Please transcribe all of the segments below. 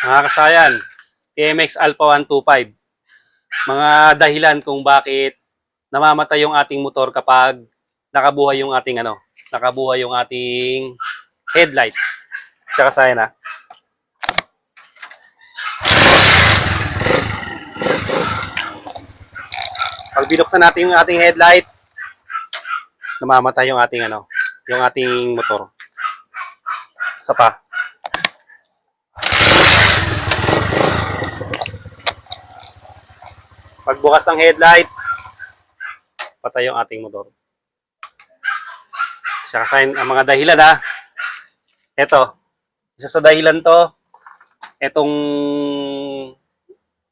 Mga kasayan, TMX Alpha 125. Mga dahilan kung bakit namamatay yung ating motor kapag nakabuhay yung ating nakabuhay yung ating headlight. Siya kasayan ha. Pag binuksan natin yung ating headlight, namamatay yung ating yung ating motor. Isa pa. Pagbukas ng headlight, patay yung ating motor. Siya kasayan ang mga dahilan ha. Ito, isa sa dahilan to, itong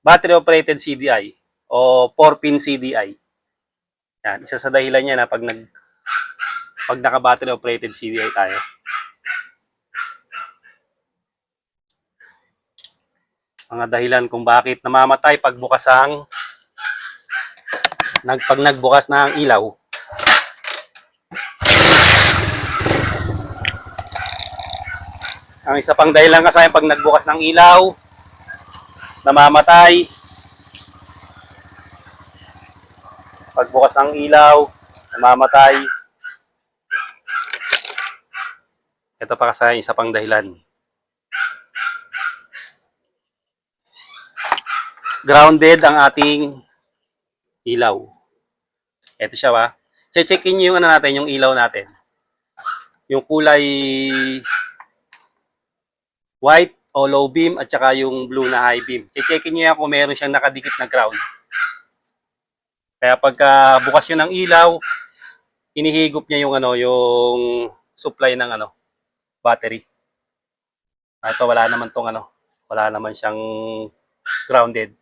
battery operated CDI o 4-pin CDI. Yan, isa sa dahilan niya na pag naka-battery operated CDI tayo. Mga dahilan kung bakit namamatay pag nagbukas na ang ilaw. Ang isa pang dahilan kasi pag nagbukas ng ilaw, namamatay. Pagbukas ng ilaw, namamatay. Ito pa kasi isa pang dahilan. Grounded ang ating ilaw. Ito siya ba? Che-checkin niyo yung natin, yung ilaw natin. Yung kulay white o low beam at saka yung blue na high beam. Che-checkin niyo yan kung meron siyang nakadikit na ground. Kaya pagka bukas yun ng ilaw, inihigop niya yung yung supply ng battery. Ito wala naman wala naman siyang grounded.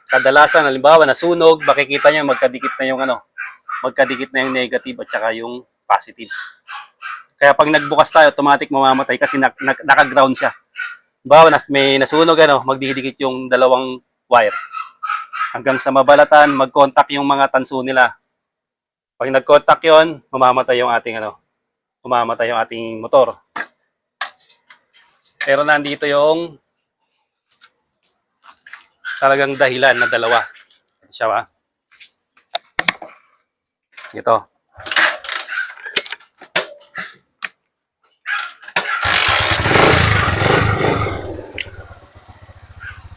Kadalasan halimbawa nasunog, makikita niyo magkadikit na yung negative at saka yung positive. Kaya pag nagbukas tayo, automatic mamamatay kasi naka-ground siya. Bawa may nasunog magdidikit yung dalawang wire. Hanggang sa mabalatan, mag-contact yung mga tanso nila. Pag nag-contact 'yon, mamamatay yung ating motor. Pero nandito yung talagang dahilan na dalawa. Siya ba? Ito.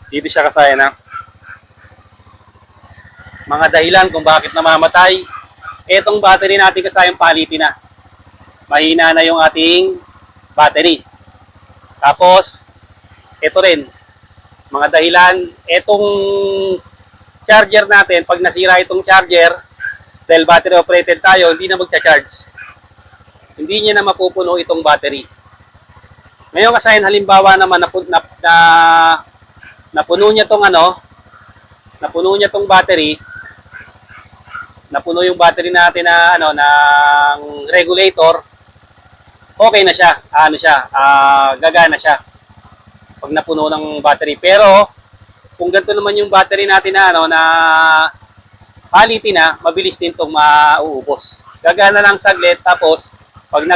Dito siya kasayan ha. Mga dahilan kung bakit namamatay. Etong battery natin kasayan palitin na. Mahina na yung ating battery. Tapos, ito rin. Mga dahilan, etong charger natin, pag nasira itong charger, dahil battery operated tayo, hindi na magcha-charge. Hindi niya na mapupuno itong battery. Ngayon kasayan halimbawa naman napuno niya tong battery, napuno yung battery natin na ng regulator, okay na siya. Gagana siya pag napuno ng battery. Pero kung ganito naman yung battery natin na palitin na, mabilis din itong mauubos. Gagana lang saglit, tapos pag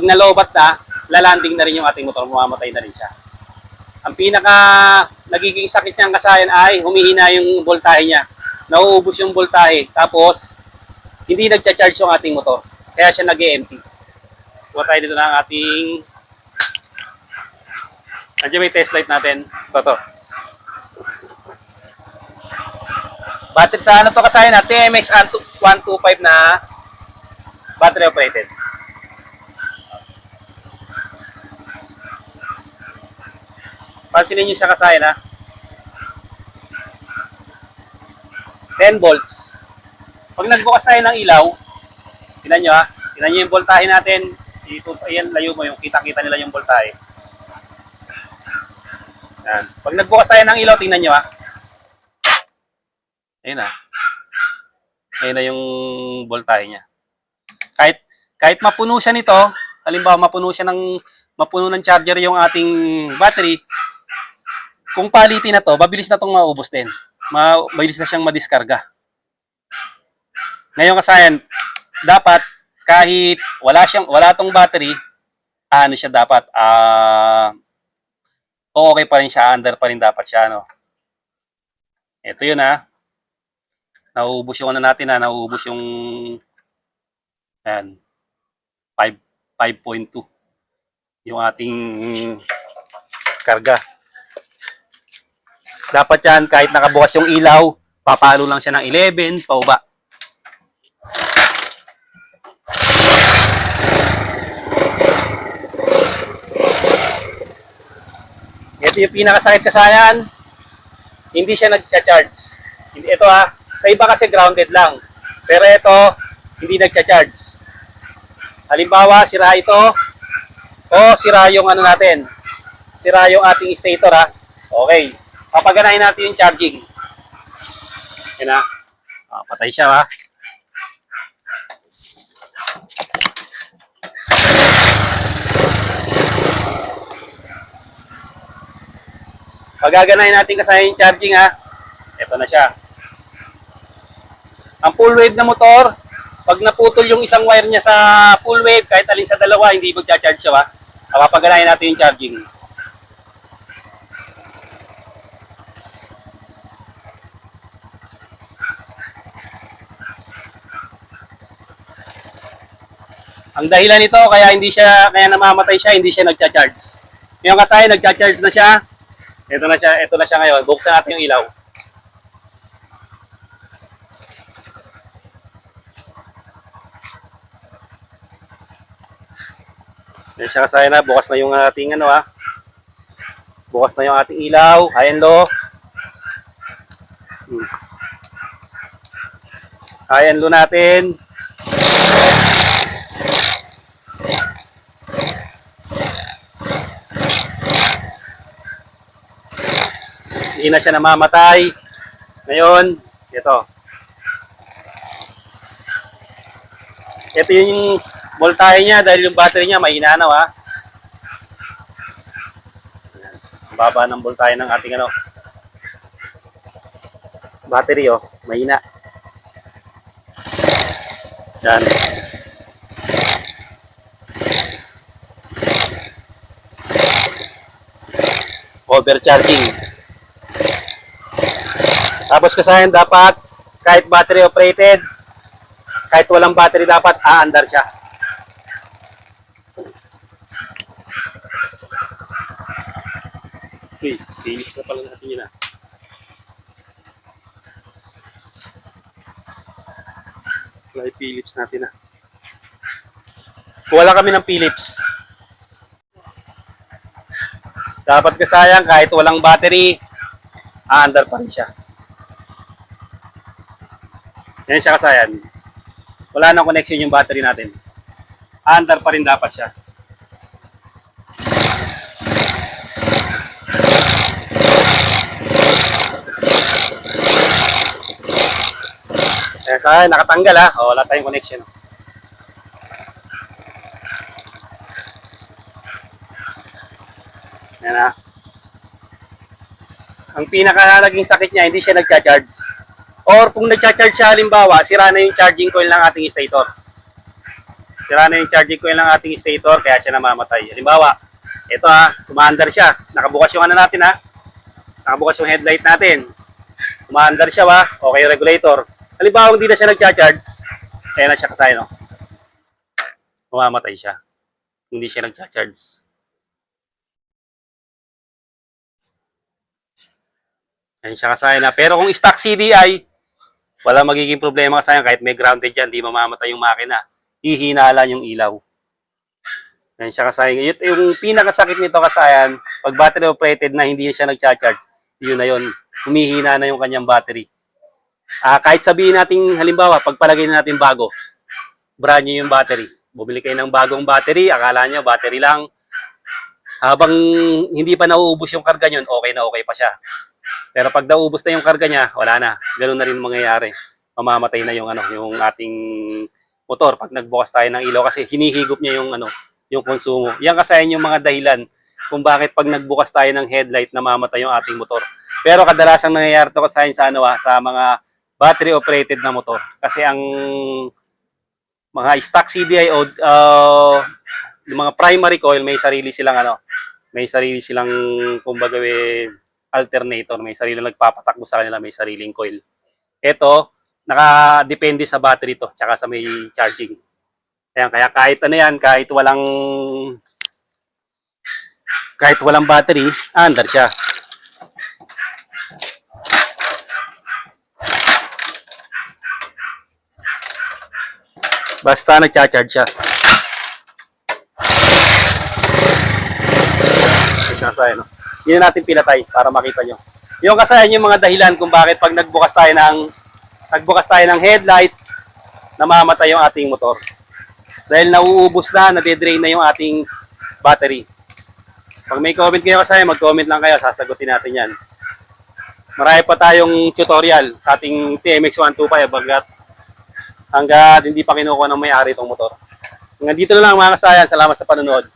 nalobat na, lalanding na rin yung ating motor, mamamatay na rin siya. Ang pinaka nagiging sakit niyang kasayan ay humihina yung voltahe niya. Nauubos yung voltahe, tapos hindi nagcha-charge yung ating motor. Kaya siya nag-empty. Kuha tayo dito ng ating nandiyan may test light natin. Ito. Battery sa to kasayan na TMX 125 na battery operated. Pansinin nyo siya kasayan ha. 10 volts. Pag nagbukas tayo ng ilaw, tingnan nyo ha. Tingnan nyo yung voltahe natin. Ayan, layo mo yung kita-kita nila yung voltahe. Yan. Pag nagbukas tayo ng ilaw, tingnan nyo ha. Ayun na. Ayun na yung voltahe niya. Kahit mapuno siya nito, halimbawa mapuno ng charger yung ating battery, kung palitin na to, mabilis na tong maubos din. Mabilis na siyang madiskarga. Ngayon kasayan, dapat kahit wala tong battery, siya dapat okay pa rin siya, under pa rin dapat siya, no? Ito yun, ha. Nauubos yung ano natin, ha. Nauubos yung, ayan, 5, 5.2 yung ating karga. Dapat yan, kahit nakabukas yung ilaw, papalo lang siya ng 11, pauba. Ito yung pinakasakit kasayan, hindi siya nagcha-charge. Ito ha, sa iba kasi grounded lang. Pero ito, hindi nagcha-charge. Halimbawa, sira ito, o sira yung ano natin, sira yung ating stator ha. Okay, papaganahin natin yung charging. Yan ha, patay siya ha. Pagaganahin natin kasi yung charging ha. Ito na siya. Ang full wave na motor, pag naputol yung isang wire niya sa full wave, kahit alin sa dalawa, hindi magcha-charge siya ha. Papaganahin natin yung charging. Ang dahilan nito, kaya namamatay siya, hindi siya nagcha-charge. Ngayon kasi nagcha-charge na siya. Ito na siya ngayon. Buksan natin yung ilaw. Yan siya kasaya na. Bukas na yung ating ano ha. Bukas na yung ating ilaw. High and low. High and low natin. Hindi na siya namamatay. Ngayon, ito. Ito yung voltahe niya dahil yung battery niya mahina na ha. Ang baba ng voltahe ng ating ano. Battery oh, mahina. Yan. Overcharging. Tapos kasayan dapat kahit battery operated, kahit walang battery dapat aandar siya. Okay, finish na pala natin yun ha. Fly Philips natin ha. Wala kami ng Philips. Dapat kasayang kahit walang battery, aandar pa rin siya. Yan siya kasayan. Wala nang connection yung battery natin. Aandar pa rin dapat siya. Kaya kasayan, nakatanggal ha. O, wala tayong connection. Yan ha. Ang pinaka-naging sakit niya, hindi siya nagcha-charge. Or kung nagcha-charge siya, halimbawa, sira na yung charging coil ng ating stator. Sira na yung charging coil ng ating stator, kaya siya namamatay. Halimbawa, ito ha, kumaandar siya. Nakabukas yung ano natin ha. Nakabukas yung headlight natin. Kumaandar siya ha. Okay yung regulator. Halimbawa, hindi na siya nagcha-charge. Kaya na siya kasay, no? Mamamatay siya. Hindi siya nagcha-charge. Yan siya kasay na. Pero kung stock CDI, wala magiging problema kasi kahit may grounded dyan, di mamamatay yung makina. Hihinalan yung ilaw. Yan siya kasayan. Yung pinakasakit nito kasayan, pag battery operated na hindi siya nagcha-charge, yun na yun. Humihina na yung kanyang battery. Kahit sabihin natin, halimbawa, pagpalagay natin bago, brand new yung battery. Bumili kayo ng bagong battery, akala nyo battery lang. Habang hindi pa nauubos yung karga nyo, okay na okay pa siya. Pero pag naubos na yung karga niya, wala na. Ganun na rin mangyayari. Mamamatay na yung yung ating motor pag nagbukas tayo ng ilaw kasi hinihigop niya yung konsumo. Yan kasi yung mga dahilan kung bakit pag nagbukas tayo ng headlight namamatay yung ating motor. Pero kadalasang nangyayari to sa sa mga battery operated na motor. Kasi ang mga stock CDI o yung mga primary coil may sarili silang May sarili silang, kumbaga, alternator. May sarili nagpapatakbo sa kanila, may sariling coil. Ito, nakadepende sa battery to, tsaka sa may charging. Ayan, kaya kahit ano yan, kahit walang battery, andar siya. Basta nagcha-charge siya. Nasa, no? Hindi na natin pinatay para makita nyo. Yung kasayan yung mga dahilan kung bakit pag nagbukas tayo ng headlight, namamatay yung ating motor. Dahil nauubos na, nade-drain na yung ating battery. Pag may comment kayo kasayan, mag-comment lang kayo, sasagutin natin yan. Marami pa tayong tutorial sa ating TMX125 hanggat hindi pa kinukuha ng may-ari itong motor. Hanggang dito na lang mga kasayan. Salamat sa panonood.